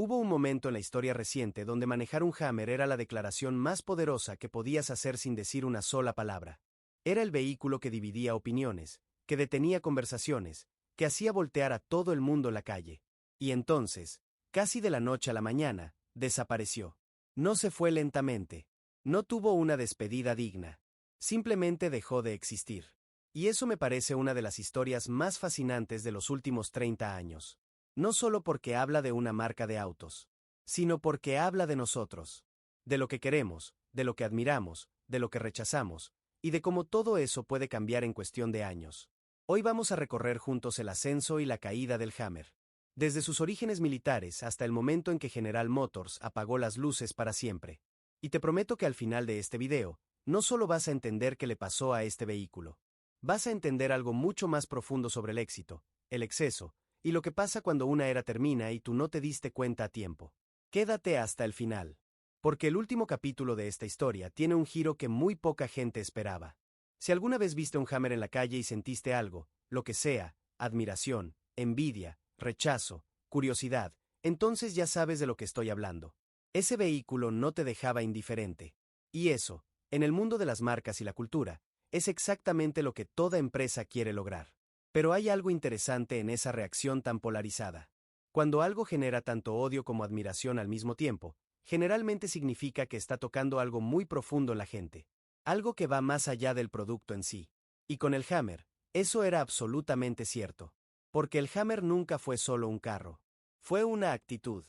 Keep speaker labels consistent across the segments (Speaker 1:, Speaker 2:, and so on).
Speaker 1: Hubo un momento en la historia reciente donde manejar un Hammer era la declaración más poderosa que podías hacer sin decir una sola palabra. Era el vehículo que dividía opiniones, que detenía conversaciones, que hacía voltear a todo el mundo en la calle. Y entonces, casi de la noche a la mañana, desapareció. No se fue lentamente. No tuvo una despedida digna. Simplemente dejó de existir. Y eso me parece una de las historias más fascinantes de los últimos 30 años. No solo porque habla de una marca de autos, sino porque habla de nosotros, de lo que queremos, de lo que admiramos, de lo que rechazamos, y de cómo todo eso puede cambiar en cuestión de años. Hoy vamos a recorrer juntos el ascenso y la caída del Hammer, desde sus orígenes militares hasta el momento en que General Motors apagó las luces para siempre. Y te prometo que al final de este video, no solo vas a entender qué le pasó a este vehículo, vas a entender algo mucho más profundo sobre el éxito, el exceso, y lo que pasa cuando una era termina y tú no te diste cuenta a tiempo. Quédate hasta el final, porque el último capítulo de esta historia tiene un giro que muy poca gente esperaba. Si alguna vez viste un Hammer en la calle y sentiste algo, lo que sea, admiración, envidia, rechazo, curiosidad, entonces ya sabes de lo que estoy hablando. Ese vehículo no te dejaba indiferente. Y eso, en el mundo de las marcas y la cultura, es exactamente lo que toda empresa quiere lograr. Pero hay algo interesante en esa reacción tan polarizada. Cuando algo genera tanto odio como admiración al mismo tiempo, generalmente significa que está tocando algo muy profundo en la gente. Algo que va más allá del producto en sí. Y con el Hammer, eso era absolutamente cierto. Porque el Hammer nunca fue solo un carro. Fue una actitud.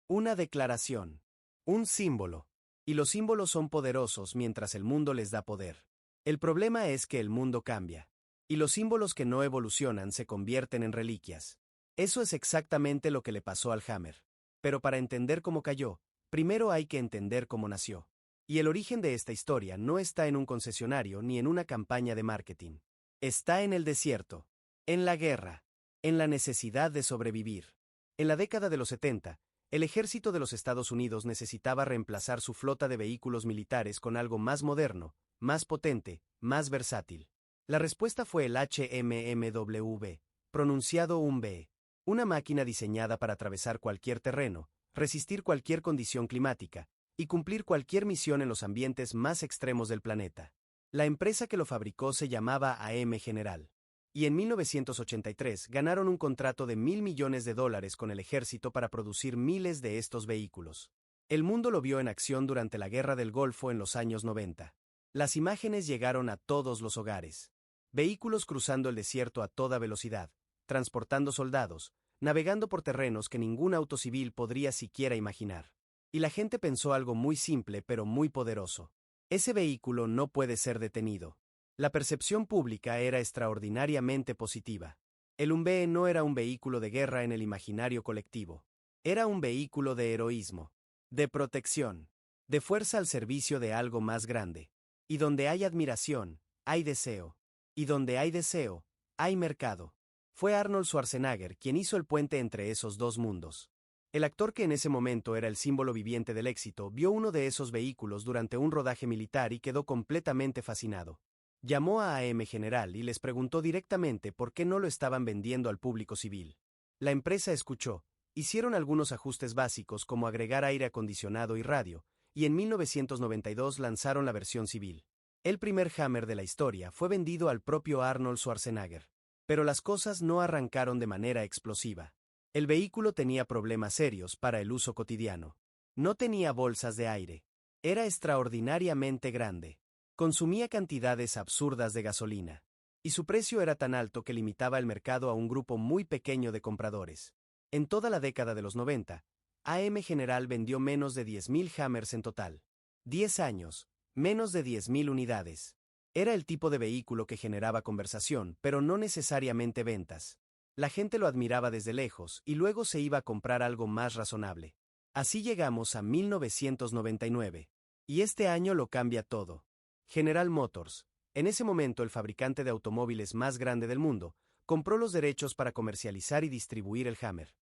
Speaker 1: Una declaración. Un símbolo. Y los símbolos son poderosos mientras el mundo les da poder. El problema es que el mundo cambia. Y los símbolos que no evolucionan se convierten en reliquias. Eso es exactamente lo que le pasó al Hammer. Pero para entender cómo cayó, primero hay que entender cómo nació. Y el origen de esta historia no está en un concesionario ni en una campaña de marketing. Está en el desierto, en la guerra, en la necesidad de sobrevivir. En la década de los 70, el ejército de los Estados Unidos necesitaba reemplazar su flota de vehículos militares con algo más moderno, más potente, más versátil. La respuesta fue el HMMW, pronunciado un B, una máquina diseñada para atravesar cualquier terreno, resistir cualquier condición climática, y cumplir cualquier misión en los ambientes más extremos del planeta. La empresa que lo fabricó se llamaba AM General. Y en 1983 ganaron un contrato de $1.000 millones con el ejército para producir miles de estos vehículos. El mundo lo vio en acción durante la Guerra del Golfo en los años 90. Las imágenes llegaron a todos los hogares. Vehículos cruzando el desierto a toda velocidad, transportando soldados, navegando por terrenos que ningún auto civil podría siquiera imaginar. Y la gente pensó algo muy simple pero muy poderoso. Ese vehículo no puede ser detenido. La percepción pública era extraordinariamente positiva. El UMB no era un vehículo de guerra en el imaginario colectivo. Era un vehículo de heroísmo, de protección, de fuerza al servicio de algo más grande. Y donde hay admiración, hay deseo. Y donde hay deseo, hay mercado. Fue Arnold Schwarzenegger quien hizo el puente entre esos dos mundos. El actor que en ese momento era el símbolo viviente del éxito vio uno de esos vehículos durante un rodaje militar y quedó completamente fascinado. Llamó a AM General y les preguntó directamente por qué no lo estaban vendiendo al público civil. La empresa escuchó, hicieron algunos ajustes básicos como agregar aire acondicionado y radio, y en 1992 lanzaron la versión civil. El primer Hammer de la historia fue vendido al propio Arnold Schwarzenegger. Pero las cosas no arrancaron de manera explosiva. El vehículo tenía problemas serios para el uso cotidiano. No tenía bolsas de aire. Era extraordinariamente grande. Consumía cantidades absurdas de gasolina. Y su precio era tan alto que limitaba el mercado a un grupo muy pequeño de compradores. En toda la década de los 90, AM General vendió menos de 10.000 Hammers en total. 10 años, menos de 10.000 unidades. Era el tipo de vehículo que generaba conversación, pero no necesariamente ventas. La gente lo admiraba desde lejos y luego se iba a comprar algo más razonable. Así llegamos a 1999. Y este año lo cambia todo. General Motors, en ese momento el fabricante de automóviles más grande del mundo, compró los derechos para comercializar y distribuir el Hammer.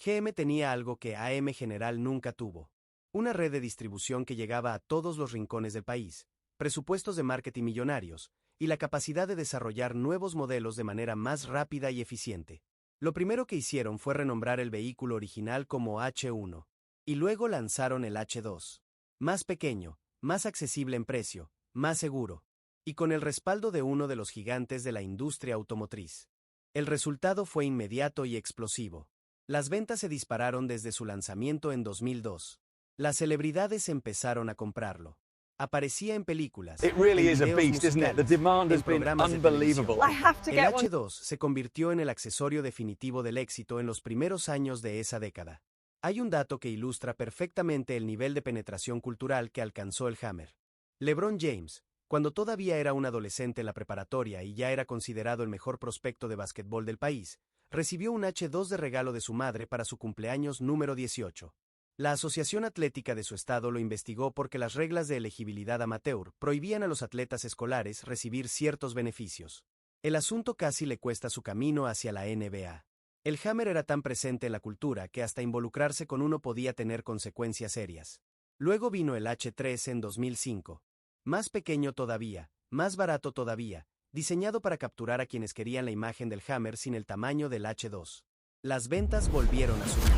Speaker 1: GM tenía algo que AM General nunca tuvo. Una red de distribución que llegaba a todos los rincones del país, presupuestos de marketing millonarios, y la capacidad de desarrollar nuevos modelos de manera más rápida y eficiente. Lo primero que hicieron fue renombrar el vehículo original como H1. Y luego lanzaron el H2. Más pequeño, más accesible en precio, más seguro. Y con el respaldo de uno de los gigantes de la industria automotriz. El resultado fue inmediato y explosivo. Las ventas se dispararon desde su lanzamiento en 2002. Las celebridades empezaron a comprarlo. Aparecía en películas,
Speaker 2: It really
Speaker 1: en
Speaker 2: is a
Speaker 1: videos
Speaker 2: beast, isn't it? The
Speaker 1: musicales,
Speaker 2: demand
Speaker 1: en
Speaker 2: has been
Speaker 1: programas de televisión.
Speaker 2: unbelievable.
Speaker 3: I have to
Speaker 1: El
Speaker 3: get one.
Speaker 1: H2 se convirtió en el accesorio definitivo del éxito en los primeros años de esa década. Hay un dato que ilustra perfectamente el nivel de penetración cultural que alcanzó el Hammer. LeBron James, cuando todavía era un adolescente en la preparatoria y ya era considerado el mejor prospecto de básquetbol del país, recibió un H2 de regalo de su madre para su cumpleaños número 18. La Asociación Atlética de su estado lo investigó porque las reglas de elegibilidad amateur prohibían a los atletas escolares recibir ciertos beneficios. El asunto casi le cuesta su camino hacia la NBA. El Hammer era tan presente en la cultura que hasta involucrarse con uno podía tener consecuencias serias. Luego vino el H3 en 2005. Más pequeño todavía, más barato todavía, diseñado para capturar a quienes querían la imagen del Hammer sin el tamaño del H2. Las ventas volvieron a subir.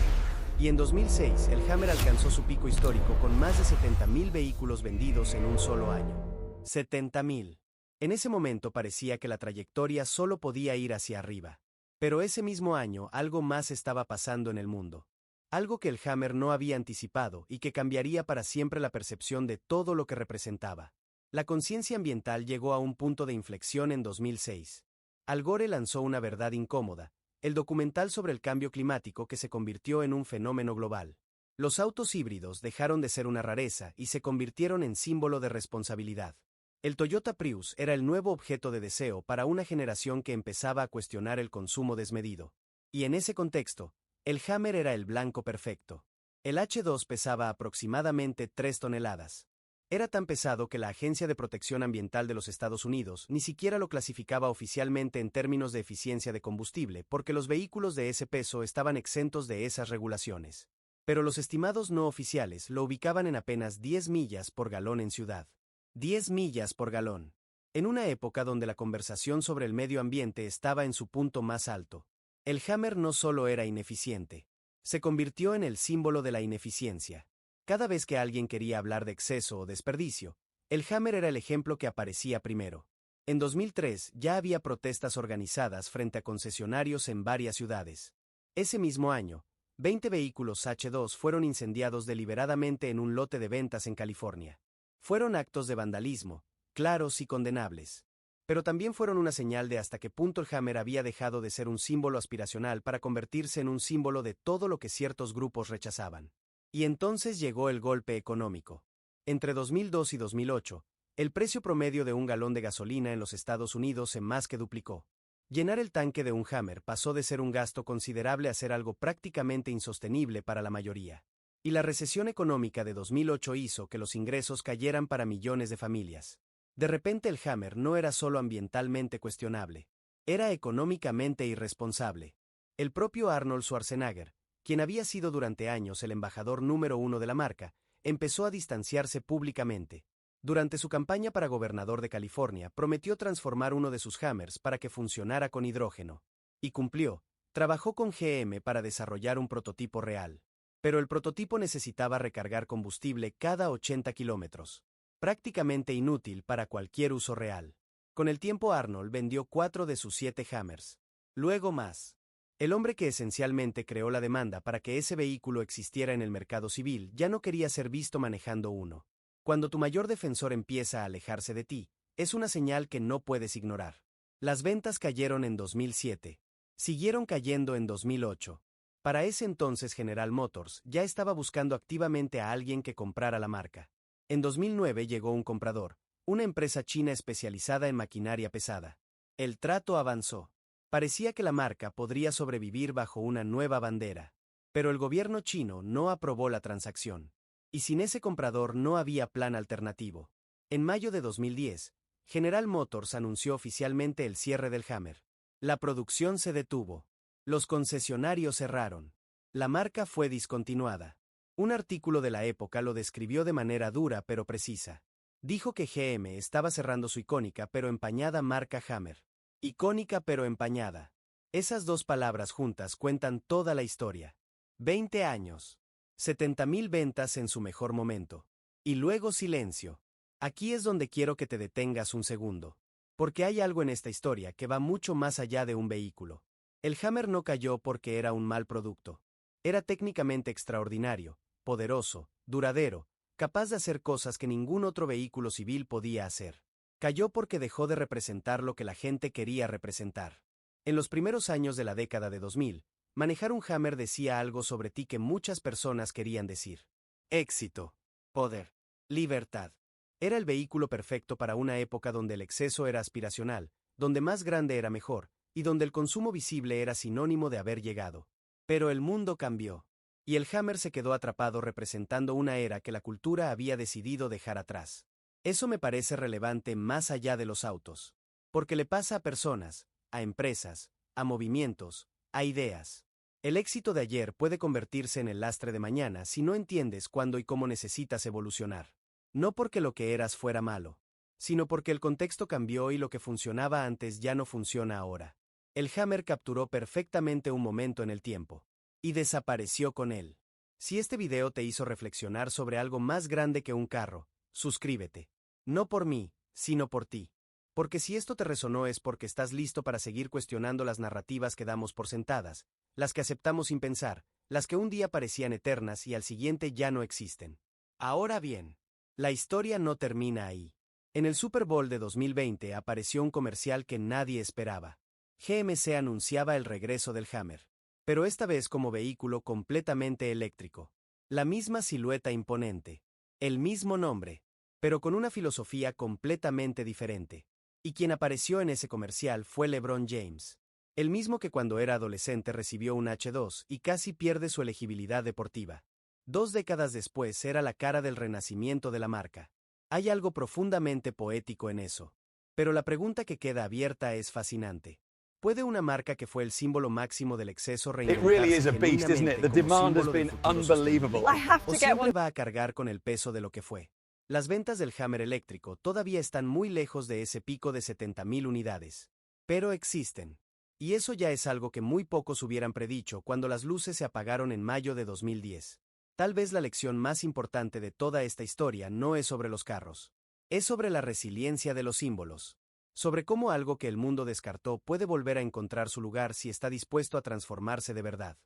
Speaker 1: Y en 2006 el Hammer alcanzó su pico histórico con más de 70.000 vehículos vendidos en un solo año. 70.000. En ese momento parecía que la trayectoria solo podía ir hacia arriba. Pero ese mismo año algo más estaba pasando en el mundo. Algo que el Hammer no había anticipado y que cambiaría para siempre la percepción de todo lo que representaba. La conciencia ambiental llegó a un punto de inflexión en 2006. Al Gore lanzó Una verdad incómoda, el documental sobre el cambio climático que se convirtió en un fenómeno global. Los autos híbridos dejaron de ser una rareza y se convirtieron en símbolo de responsabilidad. El Toyota Prius era el nuevo objeto de deseo para una generación que empezaba a cuestionar el consumo desmedido. Y en ese contexto, el Hammer era el blanco perfecto. El H2 pesaba aproximadamente 3 toneladas. Era tan pesado que la Agencia de Protección Ambiental de los Estados Unidos ni siquiera lo clasificaba oficialmente en términos de eficiencia de combustible porque los vehículos de ese peso estaban exentos de esas regulaciones. Pero los estimados no oficiales lo ubicaban en apenas 10 millas por galón en ciudad. 10 millas por galón. En una época donde la conversación sobre el medio ambiente estaba en su punto más alto. El Hammer no solo era ineficiente. Se convirtió en el símbolo de la ineficiencia. Cada vez que alguien quería hablar de exceso o desperdicio, el Hammer era el ejemplo que aparecía primero. En 2003 ya había protestas organizadas frente a concesionarios en varias ciudades. Ese mismo año, 20 vehículos H2 fueron incendiados deliberadamente en un lote de ventas en California. Fueron actos de vandalismo, claros y condenables. Pero también fueron una señal de hasta qué punto el Hammer había dejado de ser un símbolo aspiracional para convertirse en un símbolo de todo lo que ciertos grupos rechazaban. Y entonces llegó el golpe económico. Entre 2002 y 2008, el precio promedio de un galón de gasolina en los Estados Unidos se más que duplicó. Llenar el tanque de un Hammer pasó de ser un gasto considerable a ser algo prácticamente insostenible para la mayoría. Y la recesión económica de 2008 hizo que los ingresos cayeran para millones de familias. De repente el Hammer no era solo ambientalmente cuestionable, era económicamente irresponsable. El propio Arnold Schwarzenegger, quien había sido durante años el embajador número 1 de la marca, empezó a distanciarse públicamente. Durante su campaña para gobernador de California, prometió transformar uno de sus Hammers para que funcionara con hidrógeno. Y cumplió. Trabajó con GM para desarrollar un prototipo real. Pero el prototipo necesitaba recargar combustible cada 80 kilómetros. Prácticamente inútil para cualquier uso real. Con el tiempo Arnold vendió 4 de sus 7 Hammers. Luego más. El hombre que esencialmente creó la demanda para que ese vehículo existiera en el mercado civil ya no quería ser visto manejando uno. Cuando tu mayor defensor empieza a alejarse de ti, es una señal que no puedes ignorar. Las ventas cayeron en 2007. Siguieron cayendo en 2008. Para ese entonces General Motors ya estaba buscando activamente a alguien que comprara la marca. En 2009 llegó un comprador, una empresa china especializada en maquinaria pesada. El trato avanzó. Parecía que la marca podría sobrevivir bajo una nueva bandera. Pero el gobierno chino no aprobó la transacción. Y sin ese comprador no había plan alternativo. En mayo de 2010, General Motors anunció oficialmente el cierre del Hammer. La producción se detuvo. Los concesionarios cerraron. La marca fue discontinuada. Un artículo de la época lo describió de manera dura pero precisa. Dijo que GM estaba cerrando su icónica pero empañada marca Hammer. Icónica pero empañada. Esas dos palabras juntas cuentan toda la historia. 20 años. 70.000 ventas en su mejor momento. Y luego silencio. Aquí es donde quiero que te detengas un segundo. Porque hay algo en esta historia que va mucho más allá de un vehículo. El Hammer no cayó porque era un mal producto. Era técnicamente extraordinario, poderoso, duradero, capaz de hacer cosas que ningún otro vehículo civil podía hacer. Cayó porque dejó de representar lo que la gente quería representar. En los primeros años de la década de 2000, manejar un Hammer decía algo sobre ti que muchas personas querían decir. Éxito, poder, libertad. Era el vehículo perfecto para una época donde el exceso era aspiracional, donde más grande era mejor, y donde el consumo visible era sinónimo de haber llegado. Pero el mundo cambió. Y el Hammer se quedó atrapado representando una era que la cultura había decidido dejar atrás. Eso me parece relevante más allá de los autos. Porque le pasa a personas, a empresas, a movimientos, a ideas. El éxito de ayer puede convertirse en el lastre de mañana si no entiendes cuándo y cómo necesitas evolucionar. No porque lo que eras fuera malo, sino porque el contexto cambió y lo que funcionaba antes ya no funciona ahora. El Hammer capturó perfectamente un momento en el tiempo. Y desapareció con él. Si este video te hizo reflexionar sobre algo más grande que un carro, suscríbete. No por mí, sino por ti. Porque si esto te resonó es porque estás listo para seguir cuestionando las narrativas que damos por sentadas, las que aceptamos sin pensar, las que un día parecían eternas y al siguiente ya no existen. Ahora bien, la historia no termina ahí. En el Super Bowl de 2020 apareció un comercial que nadie esperaba. GMC anunciaba el regreso del Hammer. Pero esta vez como vehículo completamente eléctrico. La misma silueta imponente. El mismo nombre. Pero con una filosofía completamente diferente. Y quien apareció en ese comercial fue LeBron James. El mismo que cuando era adolescente recibió un H2 y casi pierde su elegibilidad deportiva. 2 décadas después era la cara del renacimiento de la marca. Hay algo profundamente poético en eso. Pero la pregunta que queda abierta es fascinante. ¿Puede una marca que fue el símbolo máximo del exceso reinventarse genuinamente como símbolo del futuro sostenible? ¿O siempre va a cargar con el peso de lo que fue? Las ventas del Hammer eléctrico todavía están muy lejos de ese pico de 70.000 unidades. Pero existen. Y eso ya es algo que muy pocos hubieran predicho cuando las luces se apagaron en mayo de 2010. Tal vez la lección más importante de toda esta historia no es sobre los carros. Es sobre la resiliencia de los símbolos. Sobre cómo algo que el mundo descartó puede volver a encontrar su lugar si está dispuesto a transformarse de verdad.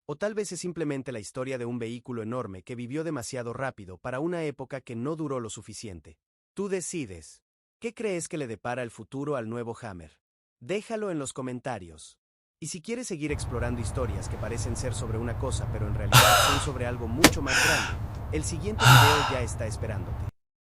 Speaker 1: O tal vez es simplemente la historia de un vehículo enorme que vivió demasiado rápido para una época que no duró lo suficiente. Tú decides. ¿Qué crees que le depara el futuro al nuevo Hammer? Déjalo en los comentarios. Y si quieres seguir explorando historias que parecen ser sobre una cosa pero en realidad son sobre algo mucho más grande, el siguiente video ya está esperándote.